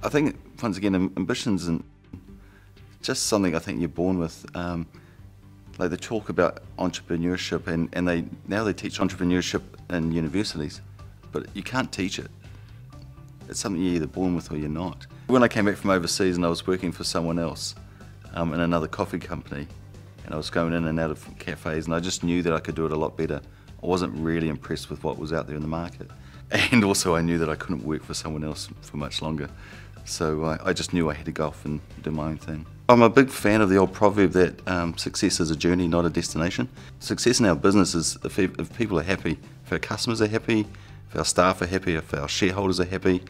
I think, once again, ambitions and just something I think you're born with. Like they talk about entrepreneurship, and now they teach entrepreneurship in universities, but you can't teach it. It's something you're either born with or you're not. When I came back from overseas and I was working for someone else in another coffee company, and I was going in and out of cafes, and I just knew that I could do it a lot better. I wasn't really impressed with what was out there in the market. And also I knew that I couldn't work for someone else for much longer. So I just knew I had to go off and do my own thing. I'm a big fan of the old proverb that success is a journey, not a destination. Success in our business is if people are happy, if our customers are happy, if our staff are happy, if our shareholders are happy,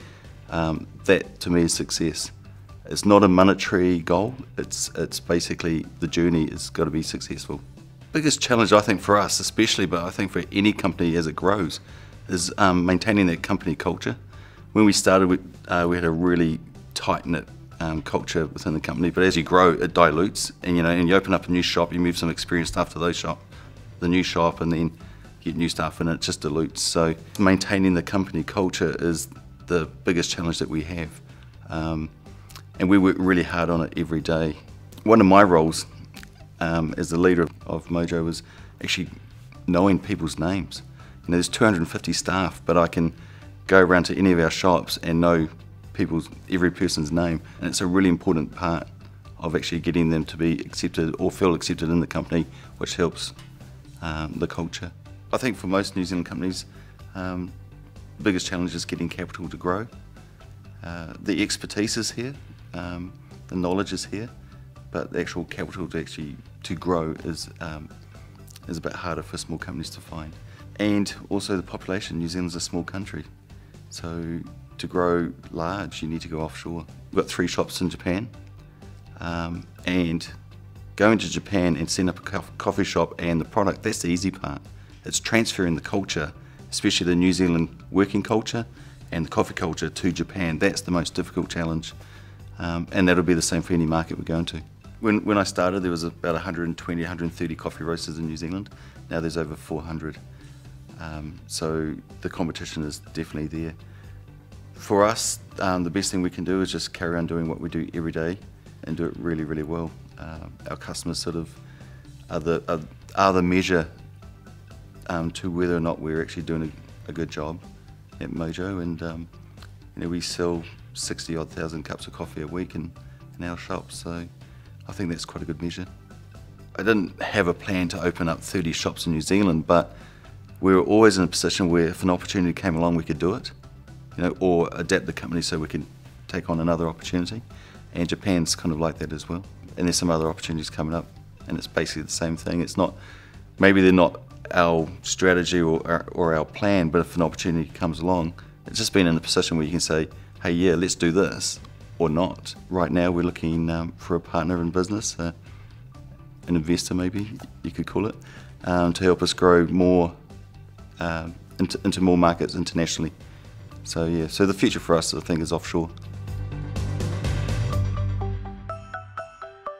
that to me is success. It's not a monetary goal, it's basically the journey has got to be successful. Biggest challenge I think for us especially, but I think for any company as it grows, is maintaining that company culture. When we started, we had a really tight-knit culture within the company, but as you grow, it dilutes, and you open up a new shop, you move some experienced staff to the new shop, and then get new staff, and it just dilutes. So maintaining the company culture is the biggest challenge that we have, and we work really hard on it every day. One of my roles as the leader of Mojo was actually knowing people's names. There's 250 staff, but I can go around to any of our shops and know every person's name, and it's a really important part of actually getting them to be accepted or feel accepted in the company, which helps the culture. I think for most New Zealand companies, the biggest challenge is getting capital to grow. The expertise is here, the knowledge is here, but the actual capital to grow is a bit harder for small companies to find. And also the population. New Zealand's a small country, so to grow large you need to go offshore. We've got 3 shops in Japan, and going to Japan and setting up a coffee shop and the product, that's the easy part. It's transferring the culture, especially the New Zealand working culture and the coffee culture to Japan. That's the most difficult challenge, and that'll be the same for any market we're going to. When I started, there was about 120, 130 coffee roasters in New Zealand. Now there's over 400. So the competition is definitely there. For us, the best thing we can do is just carry on doing what we do every day and do it really, really well. Our customers sort of are the measure to whether or not we're actually doing a good job at Mojo, and we sell 60-odd thousand cups of coffee a week in our shop, so I think that's quite a good measure. I didn't have a plan to open up 30 shops in New Zealand, but we were always in a position where if an opportunity came along we could do it, or adapt the company so we could take on another opportunity, and Japan's kind of like that as well. And there's some other opportunities coming up, and it's basically the same thing. It's not, maybe they're not our strategy or our plan, but if an opportunity comes along, it's just being in a position where you can say, hey, yeah, let's do this, or not. Right now we're looking for a partner in business, an investor maybe you could call it, to help us grow more into more markets internationally. So yeah, so the future for us I think is offshore.